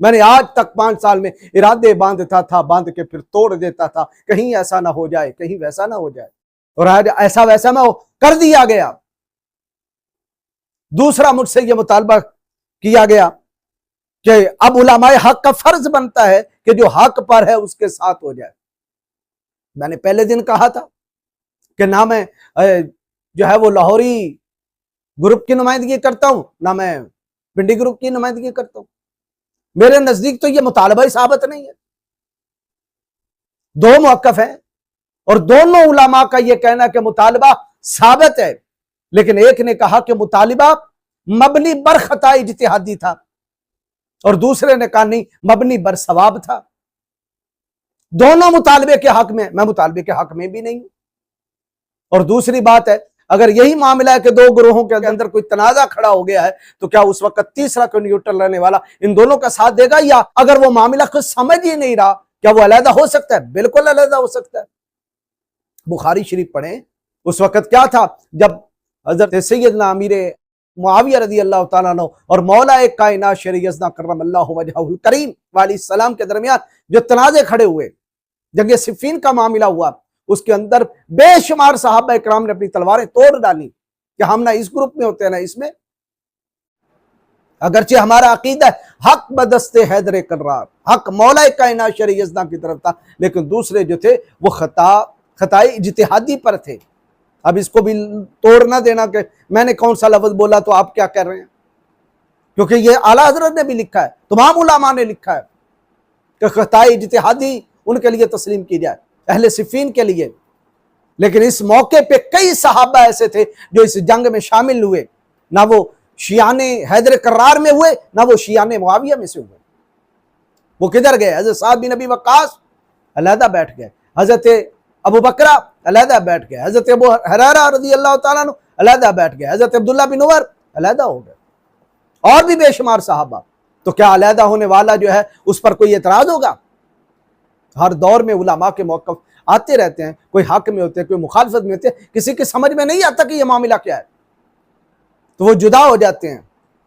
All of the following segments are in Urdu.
میں نے آج تک 5 سال میں ارادے باندھتا تھا، باندھ کے پھر توڑ دیتا تھا، کہیں ایسا نہ ہو جائے، کہیں ویسا نہ ہو جائے، اور آج ایسا ویسا نہ ہو، کر دیا گیا۔ دوسرا مجھ سے یہ مطالبہ کیا گیا کہ اب علماء حق کا فرض بنتا ہے کہ جو حق پر ہے اس کے ساتھ ہو جائے۔ میں نے پہلے دن کہا تھا کہ نہ میں جو ہے وہ لاہوری گروپ کی نمائندگی کرتا ہوں، نہ میں پنڈی گروپ کی نمائندگی کرتا ہوں۔ میرے نزدیک تو یہ مطالبہ ہی ثابت نہیں ہے۔ دو موقف ہیں اور دونوں علماء کا یہ کہنا کہ مطالبہ ثابت ہے، لیکن ایک نے کہا کہ مطالبہ مبنی بر خطا اجتہادی تھا اور دوسرے نے کہا نہیں، مبنی بر ثواب تھا۔ دونوں مطالبے کے حق میں، میں مطالبے کے حق میں بھی نہیں ہوں۔ اور دوسری بات ہے، اگر یہی معاملہ ہے کہ دو گروہوں کے اندر کوئی تنازع کھڑا ہو گیا ہے تو کیا اس وقت تیسرا کوئی نیوٹرل رہنے والا ان دونوں کا ساتھ دے گا؟ یا اگر وہ معاملہ خود سمجھ ہی نہیں رہا، کیا وہ علیحدہ ہو سکتا ہے؟ بالکل علیحدہ ہو سکتا ہے۔ بخاری شریف پڑھیں، اس وقت کیا تھا جب حضرت سیدنا امیر معاویہ رضی اللہ تعالیٰ عنہ اور مولا کائنات شرع یزداں کرم اللہ وجہہ الکریم علیہ السلام کے درمیان جو تنازع کھڑے ہوئے، جنگ صفین کا معاملہ ہوا، اس کے اندر بے شمار صحابہ اکرام نے اپنی تلواریں توڑ ڈالی کہ ہم نہ اس گروپ میں ہوتے ہیں نہ اس میں۔ اگرچہ ہمارا عقیدہ ہے حق بدست حیدر کرار، حق مولا کائنات شرع یزداں کی طرف تھا، لیکن دوسرے جو تھے وہ خطائی اجتہادی پر تھے۔ اب اس کو بھی توڑ نہ دینا کہ میں نے کون سا لفظ بولا تو آپ کیا کر رہے ہیں، کیونکہ یہ اعلیٰ حضرت نے بھی لکھا ہے، تمام علماء نے لکھا ہے کہ خطائی اجتہادی ان کے لیے تسلیم کی جائے، اہل صفین کے لیے۔ لیکن اس موقع پہ کئی صحابہ ایسے تھے جو اس جنگ میں شامل ہوئے، نہ وہ شیعان حیدر کرار میں ہوئے، نہ وہ شیعان معاویہ میں سے ہوئے۔ وہ کدھر گئے؟ حضرت سعد بن ابی وقاص علیحدہ بیٹھ گئے، حضرت ابو بکرہ علیحدہ بیٹھ گئے، حضرت ابو ہریرہ رضی اللہ تعالیٰ عنہ علیحدہ بیٹھ گئے، حضرت عبداللہ بن عمر علیحدہ ہو گئے، اور بھی بے شمار صحابہ۔ تو کیا علیحدہ ہونے والا جو ہے اس پر کوئی اعتراض ہوگا؟ ہر دور میں علماء کے موقف آتے رہتے ہیں، کوئی حق میں ہوتے ہیں، کوئی مخالفت میں ہوتے ہیں، کسی کی سمجھ میں نہیں آتا کہ یہ معاملہ کیا ہے تو وہ جدا ہو جاتے ہیں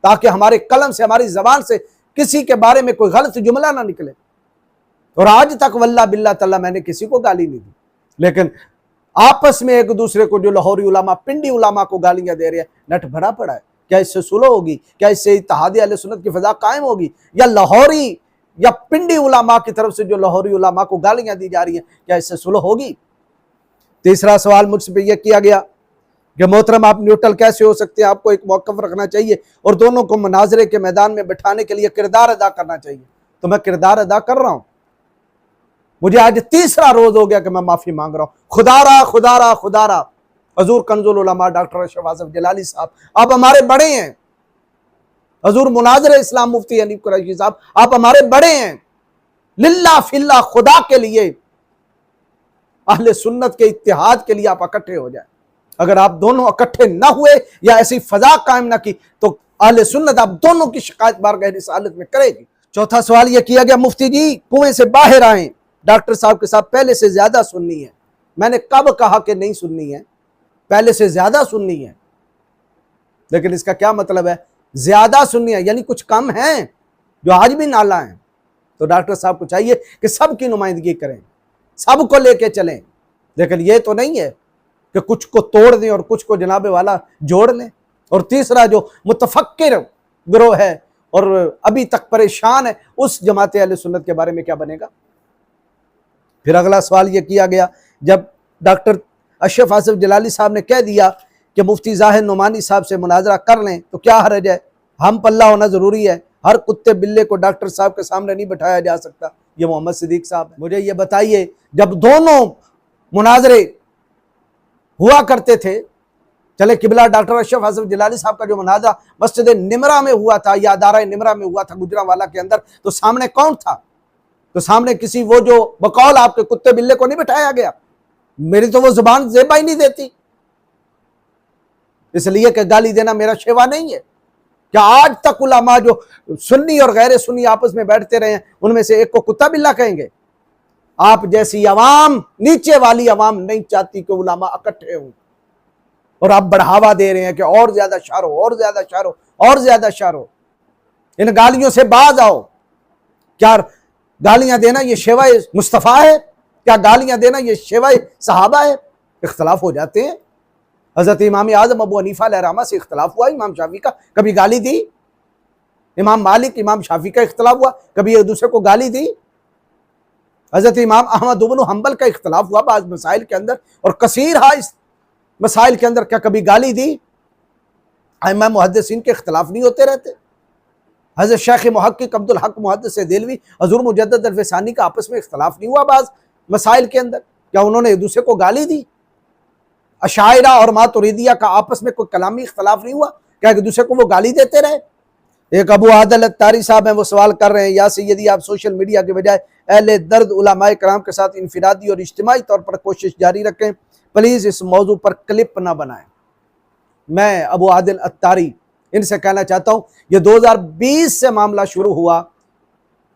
تاکہ ہمارے قلم سے، ہماری زبان سے کسی کے بارے میں کوئی غلط جملہ نہ نکلے۔ اور آج تک واللہ باللہ تعالیٰ میں نے کسی کو گالی نہیں دی، لیکن آپس میں ایک دوسرے کو جو لاہوری علماء پنڈی علماء کو گالیاں دے رہے ہیں، نٹ بھرا پڑا ہے۔ کیا اس سے صلح ہوگی؟ کیا اس سے اتحاد اہل سنت کی فضا قائم ہوگی؟ یا لاہوری یا پنڈی علماء کی طرف سے جو لاہوری علماء کو گالیاں دی جا رہی ہیں، کیا اس سے صلح ہوگی؟ تیسرا سوال مجھ سے یہ کیا گیا کہ محترم آپ نیوٹرل کیسے ہو سکتے ہیں، آپ کو ایک موقف رکھنا چاہیے اور دونوں کو مناظرے کے میدان میں بٹھانے کے لیے کردار ادا کرنا چاہیے۔ تو میں کردار ادا کر رہا ہوں، مجھے آج تیسرا روز ہو گیا کہ میں معافی مانگ رہا ہوں۔ خدا را حضور کنز العلماء ڈاکٹر اشرف آصف جلالی صاحب، آپ ہمارے بڑے ہیں۔ حضور مناظر اسلام مفتی حنیف قریشی صاحب، آپ ہمارے بڑے ہیں۔ للہ فی اللہ، خدا کے لیے، اہل سنت کے اتحاد کے لیے آپ اکٹھے ہو جائیں۔ اگر آپ دونوں اکٹھے نہ ہوئے یا ایسی فضا قائم نہ کی تو اہل سنت آپ دونوں کی شکایت بارگاہ رسالت میں کرے گی۔ چوتھا سوال یہ کیا گیا، مفتی جی کنویں سے باہر آئیں، ڈاکٹر صاحب کے ساتھ پہلے سے زیادہ سننی ہے۔ میں نے کب کہا کہ نہیں سننی ہے؟ پہلے سے زیادہ سننی ہے، لیکن اس کا کیا مطلب ہے؟ زیادہ سننی ہے یعنی کچھ کم ہیں جو آج بھی نالا ہیں۔ تو ڈاکٹر صاحب کو چاہیے کہ سب کی نمائندگی کریں، سب کو لے کے چلیں، لیکن یہ تو نہیں ہے کہ کچھ کو توڑ دیں اور کچھ کو جناب والا جوڑ لیں۔ اور تیسرا جو متفکر گروہ ہے اور ابھی تک پریشان ہے، اس جماعت اہل سنت کے بارے میں کیا بنے گا؟ پھر اگلا سوال یہ کیا گیا، جب ڈاکٹر اشرف آصف جلالی صاحب نے کہہ دیا کہ مفتی ظاہر نعمانی صاحب سے مناظرہ کر لیں تو کیا حرج ہے؟ ہم پلہ ہونا ضروری ہے، ہر کتے بلے کو ڈاکٹر صاحب کے سامنے نہیں بٹھایا جا سکتا۔ یہ محمد صدیق صاحب ہیں۔ مجھے یہ بتائیے، جب دونوں مناظرے ہوا کرتے تھے، چلے قبلہ ڈاکٹر اشرف آصف جلالی صاحب کا جو مناظرہ مسجد نمرہ میں ہوا تھا یا ادارہ نمرہ میں ہوا تھا گجرانوالہ کے اندر، تو سامنے کون تھا؟ تو سامنے کسی وہ جو بقول آپ کے کتے بلے کو نہیں بٹھایا گیا۔ میری تو وہ زبان زیبا ہی نہیں دیتی، اس لیے کہ گالی دینا میرا شیوا نہیں ہے۔ کیا آج تک علماء جو سنی اور غیر سنی آپس میں بیٹھتے رہے ہیں، ان میں سے ایک کو کتا بلا کہیں گے؟ آپ جیسی عوام، نیچے والی عوام نہیں چاہتی کہ علماء اکٹھے ہوں، اور آپ بڑھاوا دے رہے ہیں کہ اور زیادہ شر ہو، اور زیادہ شر ہو، اور زیادہ شر ہو۔ ان گالیوں سے باز آؤ، کیا گالیاں دینا یہ شیوہ مصطفیٰ ہے؟ کیا گالیاں دینا یہ شیوہ صحابہ ہے؟ اختلاف ہو جاتے ہیں. حضرت امام اعظم ابو حنیفہ علیہ رحمہ سے اختلاف ہوا, امام شافعی کا کبھی گالی دی؟ امام مالک امام شافعی کا اختلاف ہوا, کبھی ایک دوسرے کو گالی دی؟ حضرت امام احمد بن حنبل کا اختلاف ہوا بعض مسائل کے اندر, اور کثیر اس مسائل کے اندر, کیا کبھی گالی دی؟ ائمہ محدثین کے اختلاف نہیں ہوتے رہتے؟ حضرت شیخ محقق عبدالحق محدث دہلوی حضور مجدد الفسانی کا آپس میں اختلاف نہیں ہوا بعض مسائل کے اندر؟ کیا انہوں نے ایک دوسرے کو گالی دی؟ اشاعرہ اور ماتریدیہ کا آپس میں کوئی کلامی اختلاف نہیں ہوا؟ کیا ایک دوسرے کو وہ گالی دیتے رہے؟ ایک ابو عادل الطاری صاحب ہیں, وہ سوال کر رہے ہیں, یا سیدی آپ سوشل میڈیا کے بجائے اہل درد علماء کرام کے ساتھ انفرادی اور اجتماعی طور پر کوشش جاری رکھیں, پلیز اس موضوع پر کلپ نہ بنائیں. میں ابو عادل الطاری ان سے کہنا چاہتا ہوں, یہ 2020 سے معاملہ شروع ہوا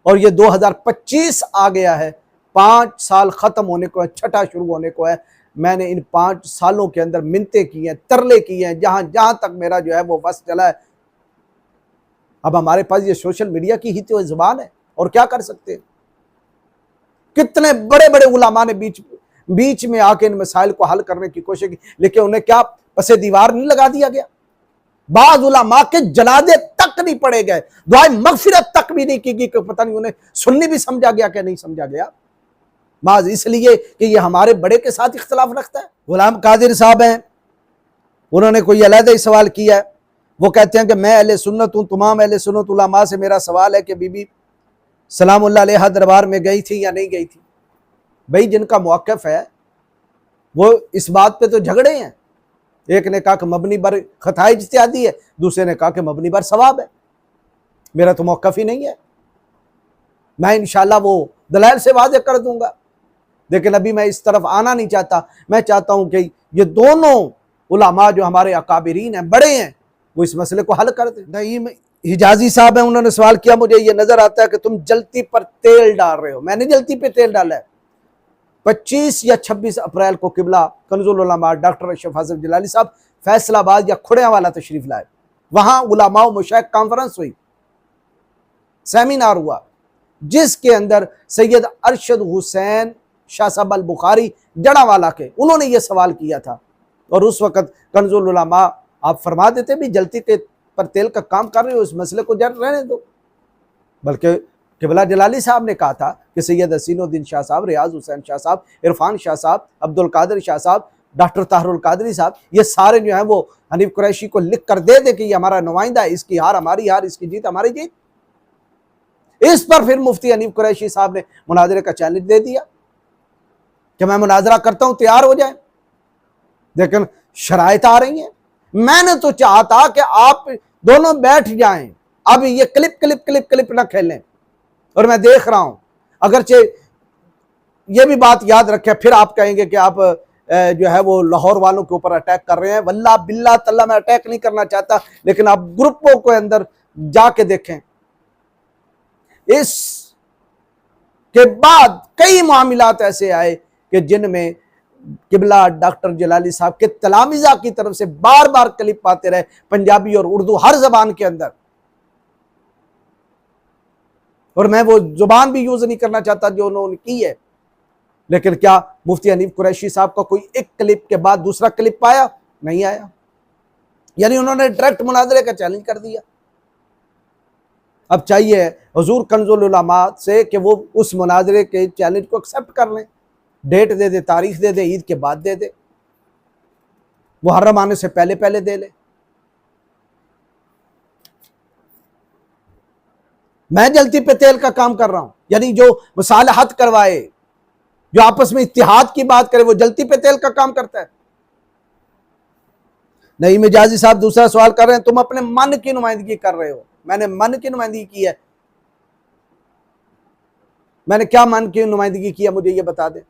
اور یہ 2025 آ گیا ہے, 5 سال ختم ہونے کو ہے, 6ٹھا شروع ہونے کو ہے. میں نے ان 5 سالوں کے اندر منتیں کی ہیں, ترلے کیے ہیں, جہاں تک میرا جو ہے وہ بس چلا ہے. اب ہمارے پاس یہ سوشل میڈیا کی ہی تو زبان ہے, اور کیا کر سکتے ہیں؟ کتنے بڑے بڑے علماء نے بیچ میں آ کے ان مسائل کو حل کرنے کی کوشش کی, لیکن انہیں کیا پس دیوار نہیں لگا دیا گیا؟ بعض علماء کے جنازے تک نہیں پڑے گئے, دعائے مغفرت تک بھی نہیں کی گئی, کہ پتہ نہیں انہیں سنی بھی سمجھا گیا کہ نہیں سمجھا گیا, بعض اس لیے کہ یہ ہمارے بڑے کے ساتھ اختلاف رکھتا ہے. غلام قادر صاحب ہیں, انہوں نے کوئی علیحدہ ہی سوال کیا ہے. وہ کہتے ہیں کہ میں اہل سنت ہوں, تمام اہل سنت علماء سے میرا سوال ہے کہ بی بی سلام اللہ علیہ دربار میں گئی تھی یا نہیں گئی تھی؟ بھئی جن کا موقف ہے وہ اس بات پہ تو جھگڑے ہیں. ایک نے کہا کہ مبنی بر خطا اجتہادی ہے, دوسرے نے کہا کہ مبنی بر ثواب ہے. میرا تو موقف ہی نہیں ہے, میں انشاءاللہ وہ دلائل سے واضح کر دوں گا, لیکن ابھی میں اس طرف آنا نہیں چاہتا. میں چاہتا ہوں کہ یہ دونوں علماء جو ہمارے اکابرین ہیں, بڑے ہیں, وہ اس مسئلے کو حل کر دیں. نعیم حجازی صاحب ہیں, انہوں نے سوال کیا, مجھے یہ نظر آتا ہے کہ تم جلتی پر تیل ڈال رہے ہو. میں نے جلتی پہ تیل ڈالا ہے. 25 یا 26 اپریل کو قبلہ کنز العلماء ڈاکٹر اشرف حسن جلالی صاحب فیصل آباد یا کھڑیاں والا تشریف لائے. وہاں علماء و مشائخ کانفرنس ہوئی, سیمینار ہوا, جس کے اندر سید ارشد حسین شاہ صاحب البخاری جڑا والا کے, انہوں نے یہ سوال کیا تھا. اور اس وقت کنز العلماء آپ فرما دیتے بھی جلتی کے پر تیل کا کام کر رہے ہو, اس مسئلے کو جڑ رہنے دو. بلکہ قبلہ جلالی صاحب نے کہا تھا کہ سید حسین الدین شاہ صاحب, ریاض حسین شاہ صاحب, عرفان شاہ صاحب, عبد القادر شاہ صاحب, ڈاکٹر طاہر القادری صاحب, یہ سارے جو ہیں وہ حنیف قریشی کو لکھ کر دے کہ یہ ہمارا نمائندہ ہے, اس کی ہار ہماری ہار, اس کی جیت ہماری جیت. اس پر پھر مفتی حنیف قریشی صاحب نے مناظرے کا چیلنج دے دیا کہ میں مناظرہ کرتا ہوں, تیار ہو جائیں. لیکن شرائط آ رہی ہیں. میں نے تو چاہتا کہ آپ دونوں بیٹھ جائیں, اب یہ کلپ نہ کھیلیں. اور میں دیکھ رہا ہوں, اگرچہ یہ بھی بات یاد رکھیں, پھر آپ کہیں گے کہ آپ جو ہے وہ لاہور والوں کے اوپر اٹیک کر رہے ہیں. واللہ باللہ تاللہ میں اٹیک نہیں کرنا چاہتا, لیکن آپ گروپوں کے اندر جا کے دیکھیں. اس کے بعد کئی معاملات ایسے آئے کہ جن میں قبلہ ڈاکٹر جلالی صاحب کے تلامذہ کی طرف سے بار بار کلپ آتے رہے, پنجابی اور اردو ہر زبان کے اندر. اور میں وہ زبان بھی یوز نہیں کرنا چاہتا جو انہوں نے کی ہے. لیکن کیا مفتی حنیف قریشی صاحب کا کوئی ایک کلپ کے بعد دوسرا کلپ آیا؟ نہیں آیا. یعنی انہوں نے ڈائریکٹ مناظرے کا چیلنج کر دیا. اب چاہیے حضور کنز العلماء سے کہ وہ اس مناظرے کے چیلنج کو ایکسیپٹ کر لیں, ڈیٹ دے دے, تاریخ دے دے, عید کے بعد دے دے, محرم آنے سے پہلے دے لے. میں جلتی پہ تیل کا کام کر رہا ہوں, یعنی جو مصالحت کروائے, جو آپس میں اتحاد کی بات کرے, وہ جلتی پہ تیل کا کام کرتا ہے. نعیم حجازی صاحب دوسرا سوال کر رہے ہیں, تم اپنے من کی نمائندگی کر رہے ہو. میں نے من کی نمائندگی کی ہے؟ میں نے کیا من کی نمائندگی کی ہے, مجھے یہ بتا دیں.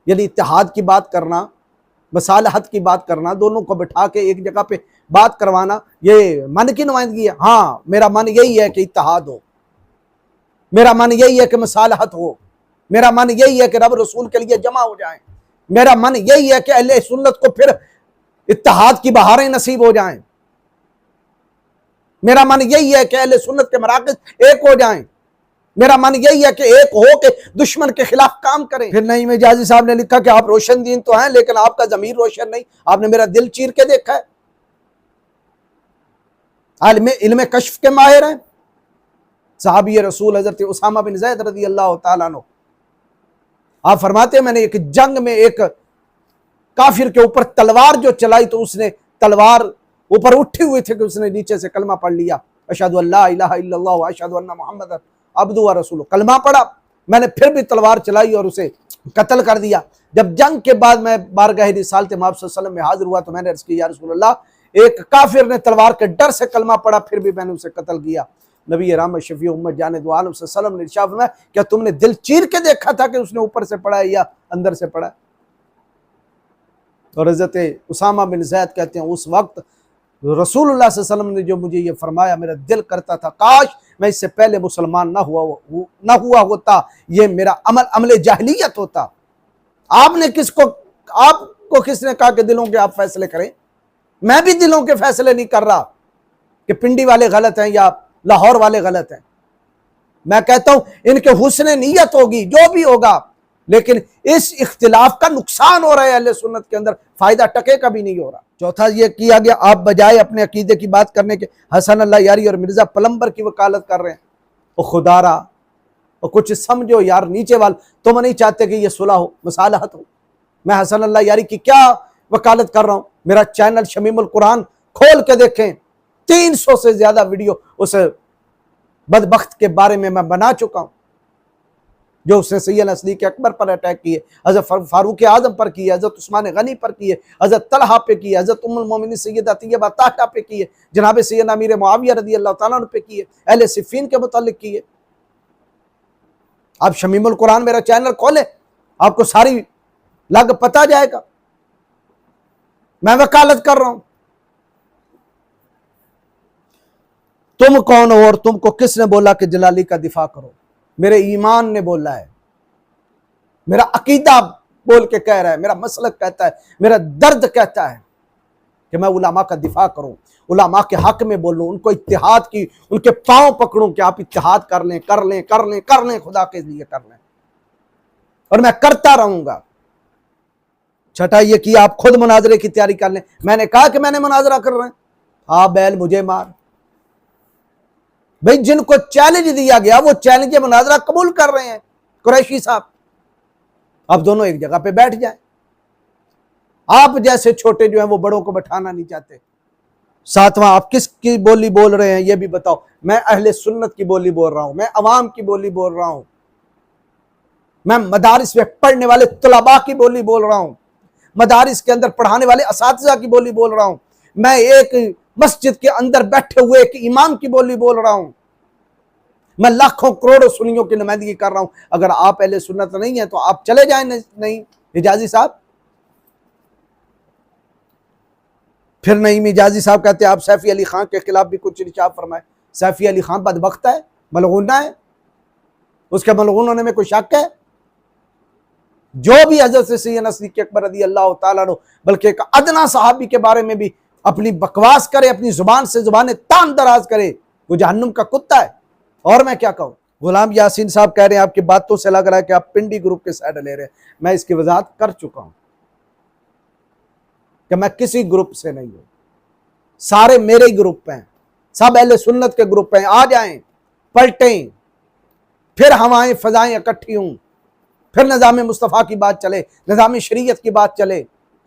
یعنی اتحاد کی بات کرنا, مصالحت کی بات کرنا, دونوں کو بٹھا کے ایک جگہ پہ بات کروانا, یہ من کی نمائندگی ہے؟ ہاں, میرا من یہی ہے کہ اتحاد ہو, میرا من یہی ہے کہ مصالحت ہو, میرا من یہی ہے کہ رب رسول کے لیے جمع ہو جائیں, میرا من یہی ہے کہ اہل سنت کو پھر اتحاد کی بہاریں نصیب ہو جائیں, میرا من یہی ہے کہ اہل سنت کے مراکز ایک ہو جائیں. میرا من یہی ہے کہ ایک ہو کے دشمن کے خلاف کام کریں۔ پھر نعیم حجازی صاحب نے لکھا کہ آپ روشن دین تو ہیں لیکن آپ کا ضمیر روشن نہیں، آپ نے میرا دل چیر کے دیکھا ہے۔ علم کشف کے ماہر ہیں، صحابی رسول حضرت اسامہ بن زید رضی اللہ تعالیٰ عنہ، آپ فرماتے ہیں میں نے ایک جنگ میں ایک کافر کے اوپر تلوار جو چلائی تو اس نے تلوار اوپر اٹھی ہوئی تھی کہ اس نے نیچے سے کلمہ پڑھ لیا، اشہدو ان لا الہ الا اللہ و اشہدو ان محمد عبدہ و رسولہ، کلمہ پڑھا، میں نے پھر بھی تلوار چلائی اور اسے قتل کر دیا۔ جب جنگ کے بعد میں بارگاہ رسالت مآب صلی اللہ علیہ وسلم میں حاضر ہوا تو میں نے عرض کی یا رسول اللہ ایک کافر نے تلوار کے ڈر سے کلمہ پڑھا پھر بھی میں نے اسے قتل کیا۔ نبی رحمت شفیع امت جان دو عالم صلی اللہ علیہ وسلم نے ارشاد فرمایا کیا تم نے دل چیر کے دیکھا تھا کہ اس نے اوپر سے پڑھا ہے یا اندر سے پڑھا ہے؟ اور حضرت اسامہ بن زید کہتے ہیں اس وقت رسول اللہ صلی اللہ علیہ وسلم نے جو مجھے یہ فرمایا میرا دل کرتا تھا کاش میں اس سے پہلے مسلمان نہ ہوا ہوتا، یہ میرا عمل جاہلیت ہوتا۔ آپ کو کس نے کہا کہ دلوں کے آپ فیصلے کریں؟ میں بھی دلوں کے فیصلے نہیں کر رہا کہ پنڈی والے غلط ہیں یا لاہور والے غلط ہیں، میں کہتا ہوں ان کے حسن نیت ہوگی جو بھی ہوگا، لیکن اس اختلاف کا نقصان ہو رہا ہے اہل سنت کے اندر، فائدہ ٹکے کا بھی نہیں ہو رہا۔ چوتھا یہ کیا گیا آپ بجائے اپنے عقیدے کی بات کرنے کے حسن اللہ یاری اور مرزا پلمبر کی وکالت کر رہے ہیں۔ او خدا را اور کچھ سمجھو یار، نیچے وال تم نہیں چاہتے کہ یہ صلح ہو، مصالحت ہو۔ میں حسن اللہ یاری کی کیا وکالت کر رہا ہوں؟ میرا چینل شمیم القرآن کھول کے دیکھیں، 300 سے زیادہ ویڈیو اس بدبخت کے بارے میں بنا چکا ہوں، جو اس نے سیدنا صدیق اکبر پر اٹیک کیے، حضرت فاروق اعظم پر کیے، حضرت عثمان غنی پر کیے، حضرت طلحہ پہ کیے، حضرت ام المومنین سیدہ طیبہ طاہرہ پہ کیے، جناب سیدنا امیر معاویہ رضی اللہ تعالیٰ عنہ پہ کیے، اہل صفین کے متعلق کیے۔ آپ شمیم القرآن میرا چینل کھولیں، آپ کو ساری لگ پتہ جائے گا، میں وکالت کر رہا ہوں۔ تم کون ہو اور تم کو کس نے بولا کہ جلالی کا دفاع کرو؟ میرے ایمان نے بولا ہے، میرا عقیدہ بول کے کہہ رہا ہے، میرا مسلک کہتا ہے، میرا درد کہتا ہے کہ میں علماء کا دفاع کروں، علماء کے حق میں بولوں، ان کو اتحاد کی، ان کے پاؤں پکڑوں کہ آپ اتحاد کر لیں، خدا کے لیے کر لیں، اور میں کرتا رہوں گا۔ چھٹا یہ کہ آپ خود مناظرے کی تیاری کر لیں۔ میں نے کہا کہ میں نے مناظرہ کر رہے ہیں، ہاں بیل مجھے مار۔ بھئی جن کو چیلنج دیا گیا وہ چیلنج مناظرہ قبول کر رہے ہیں، قریشی صاحب اب دونوں ایک جگہ پہ بیٹھ جائیں۔ آپ جیسے چھوٹے جو ہیں وہ بڑوں کو بٹھانا نہیں چاہتے۔ ساتواں آپ کس کی بولی بول رہے ہیں یہ بھی بتاؤ۔ میں اہل سنت کی بولی بول رہا ہوں، میں عوام کی بولی بول رہا ہوں، میں مدارس میں پڑھنے والے طلباء کی بولی بول رہا ہوں، مدارس کے اندر پڑھانے والے اساتذہ کی بولی بول رہا ہوں، میں ایک مسجد کے اندر بیٹھے ہوئے ایک امام کی بولی بول رہا ہوں، میں لاکھوں کروڑوں سنیوں کی نمائندگی کر رہا ہوں۔ اگر آپ اہل سنت نہیں ہیں تو آپ چلے جائیں۔ نہیں حجازی صاحب، پھر نعیم حجازی صاحب کہتے ہیں آپ سیفی علی خان کے خلاف بھی کچھ ارشاد فرمائے۔ سیفی علی خان بدبختہ ہے، ملعونہ ہے، اس کے ملعون ہونے میں کوئی شک ہے؟ جو بھی حضرت سیدنا صدیق اکبر رضی اللہ تعالیٰ عنہ بلکہ ایک ادنا صحابی کے بارے میں بھی اپنی بکواس کرے، اپنی زبان سے زبانیں تان دراز کرے، وہ جہنم کا کتا ہے۔ اور میں کیا کہوں؟ غلام یاسین صاحب کہہ رہے ہیں آپ کی باتوں سے لگ رہا ہے کہ آپ پنڈی گروپ کے سائیڈ لے رہے ہیں۔ میں اس کی وضاحت کر چکا ہوں کہ میں کسی گروپ سے نہیں ہوں، سارے میرے ہی گروپ ہیں، سب اہل سنت کے گروپ ہیں۔ آ جائیں، پلٹیں، پھر ہوائیں فضائیں اکٹھی ہوں، پھر نظام مصطفیٰ کی بات چلے، نظام شریعت کی بات چلے،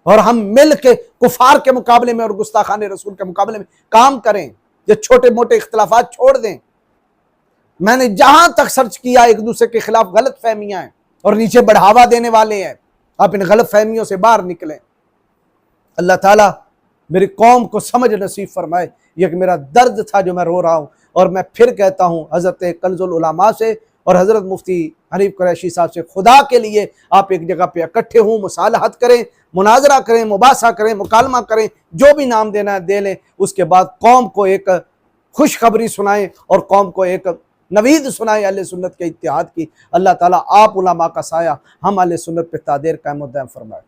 اور ہم مل کے کفار کے مقابلے میں اور گستاخان رسول کے مقابلے میں کام کریں۔ یہ چھوٹے موٹے اختلافات چھوڑ دیں۔ میں نے جہاں تک سرچ کیا ایک دوسرے کے خلاف غلط فہمیاں ہیں اور نیچے بڑھاوا دینے والے ہیں۔ آپ ان غلط فہمیوں سے باہر نکلیں۔ اللہ تعالیٰ میری قوم کو سمجھ نصیب فرمائے۔ یہ کہ میرا درد تھا جو میں رو رہا ہوں، اور میں پھر کہتا ہوں حضرت کنز العلماء سے اور حضرت مفتی حنیف قریشی صاحب سے خدا کے لیے آپ ایک جگہ پہ اکٹھے ہوں، مصالحت کریں، مناظرہ کریں، مباحثہ کریں، مکالمہ کریں، جو بھی نام دینا ہے دے لیں۔ اس کے بعد قوم کو ایک خوشخبری سنائیں اور قوم کو ایک نوید سنائیں اہل سنت کے اتحاد کی۔ اللہ تعالیٰ آپ علماء کا سایہ ہم اہل سنت پہ تعدیر قائم و دائم فرمائے۔